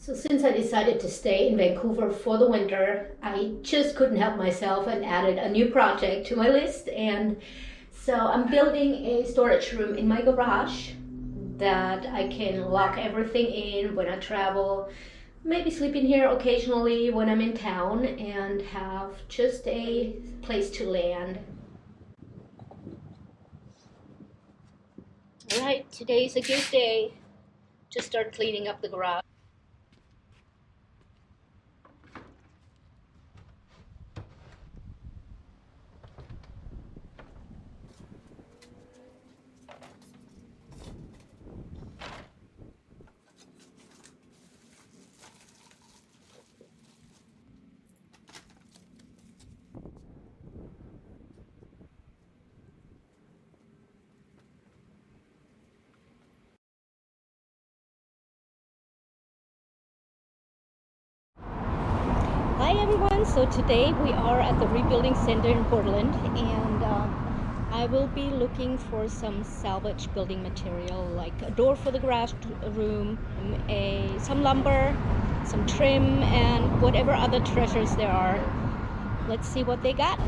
So since I decided to stay in Vancouver for the winter, I just couldn't help myself and added a new project to my list. And so I'm building a storage room in my garage that I can lock everything in when I travel, maybe sleep in here occasionally when I'm in town, and have just a place to land. All right, today's a good day to start cleaning up the garage. Hi everyone, so today we are at the Rebuilding Center in Portland, and I will be looking for some salvage building material like a door for the garage room, some lumber, some trim, and whatever other treasures there are. Let's see what they got.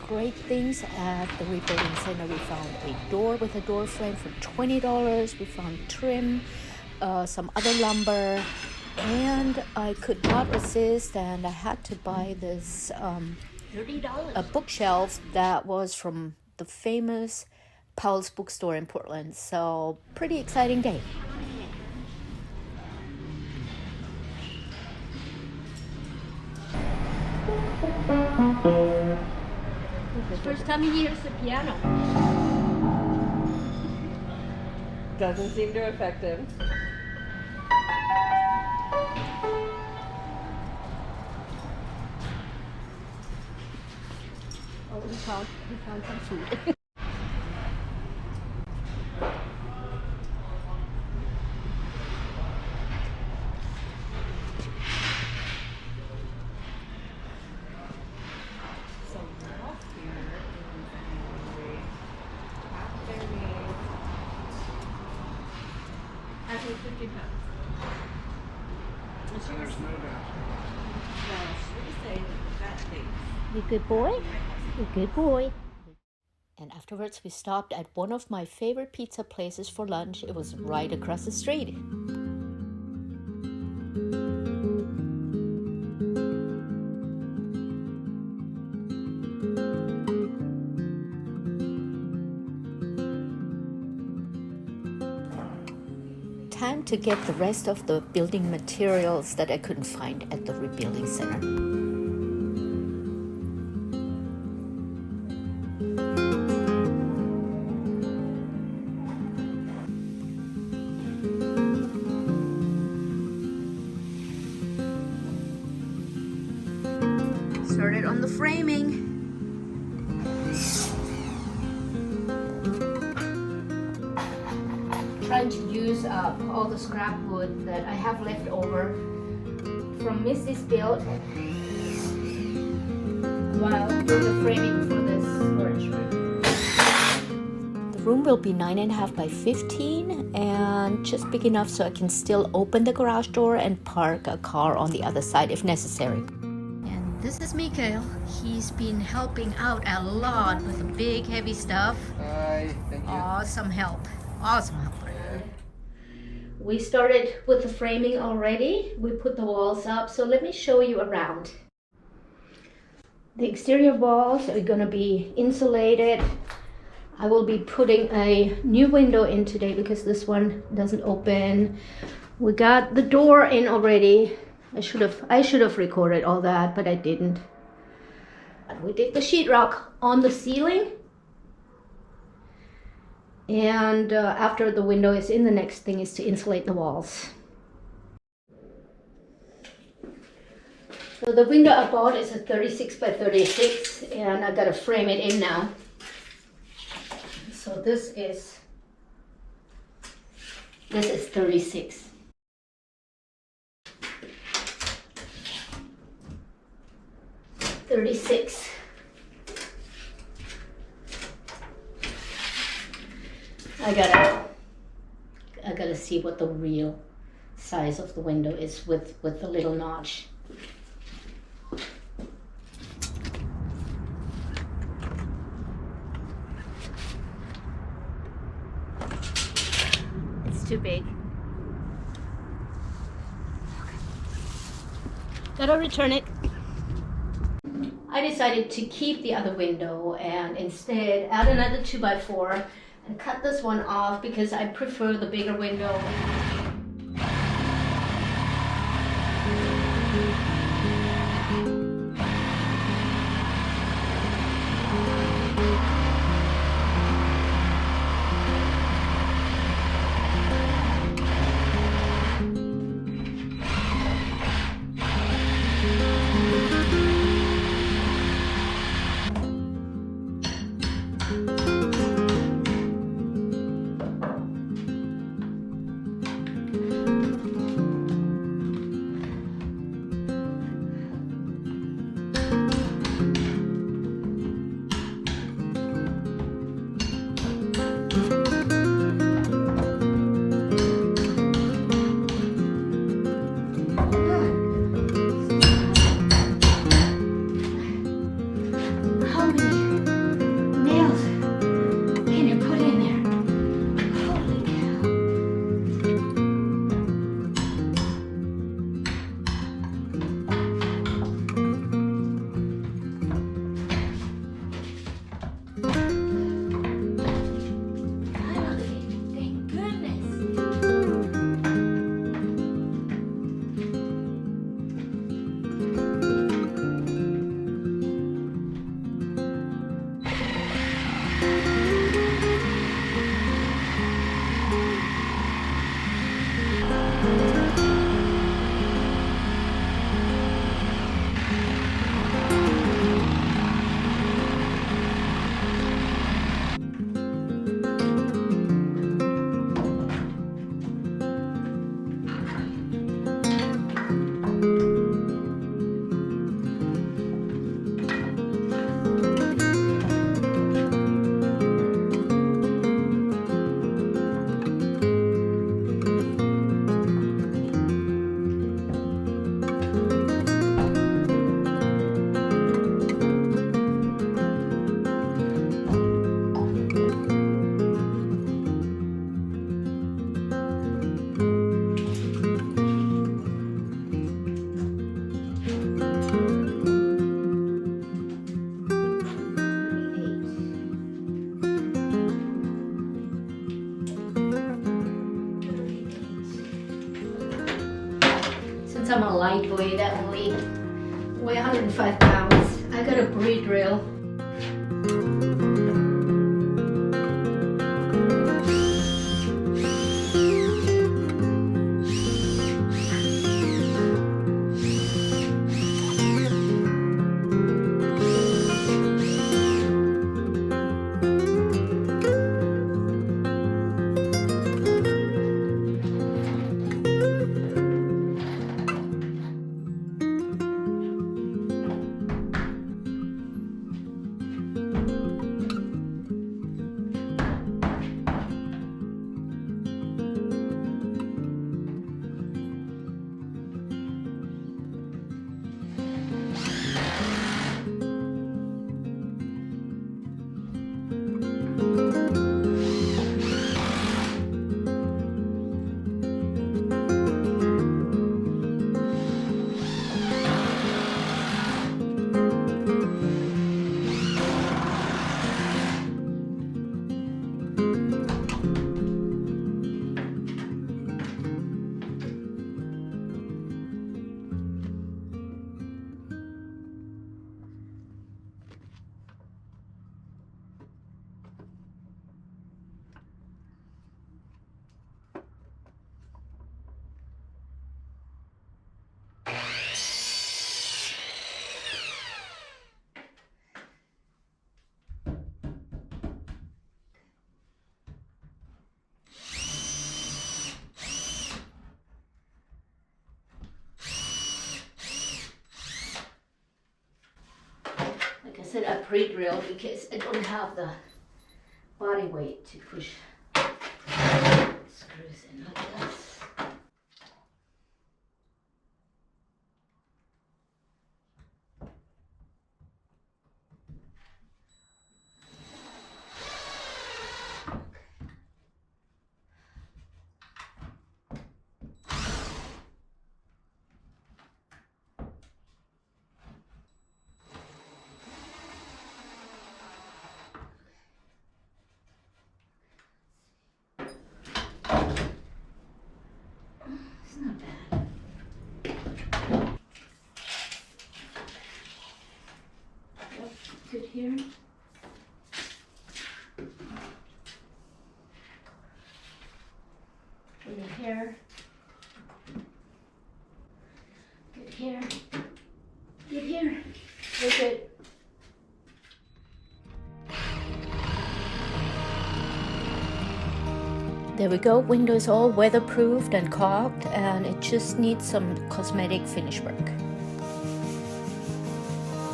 Great things at the Rebuilding Center. We found a door with a door frame for $20. We found trim, some other lumber, and I could not resist, and I had to buy this $30 a bookshelf that was from the famous Powell's bookstore in Portland. So pretty exciting day. First time he hears the piano. Doesn't seem to affect him. Oh, he found some food. You good boy? You good boy. And afterwards we stopped at one of my favorite pizza places for lunch. It was right across the street. Time to get the rest of the building materials that I couldn't find at the Rebuilding Center. Started on the framing. Trying to use up all the scrap wood that I have left over from Misty's build while doing the framing for this storage room. The room will be 9.5 by 15 and just big enough so I can still open the garage door and park a car on the other side if necessary. And this is Mikael. He's been helping out a lot with the big heavy stuff. Hi, thank you. Awesome help. Awesome help. We started with the framing already. We put the walls up, so let me show you around. The exterior walls are gonna be insulated. I will be putting a new window in today because this one doesn't open. We got the door in already. I should have recorded all that, but I didn't. We did the sheetrock on the ceiling. And after the window is in, the next thing is to insulate the walls. So the window I bought is a 36 by 36, and I gotta frame it in now. So this is 36. I gotta see what the real size of the window is with the little notch. It's too big. Gotta return it. I decided to keep the other window and instead add another 2x4 and cut this one off because I prefer the bigger window. I'm a lightweight, I only weigh 105 pounds. I got a braid drill. I said I pre-drilled because I don't have the body weight to push screws in like this. It's not bad. Yep, good here. Good here. Good here. Good here. We're good. There we go, window is all weatherproofed and caulked, and it just needs some cosmetic finish work.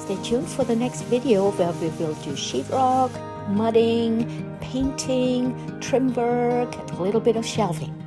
Stay tuned for the next video where we will do sheetrock, mudding, painting, trim work, and a little bit of shelving.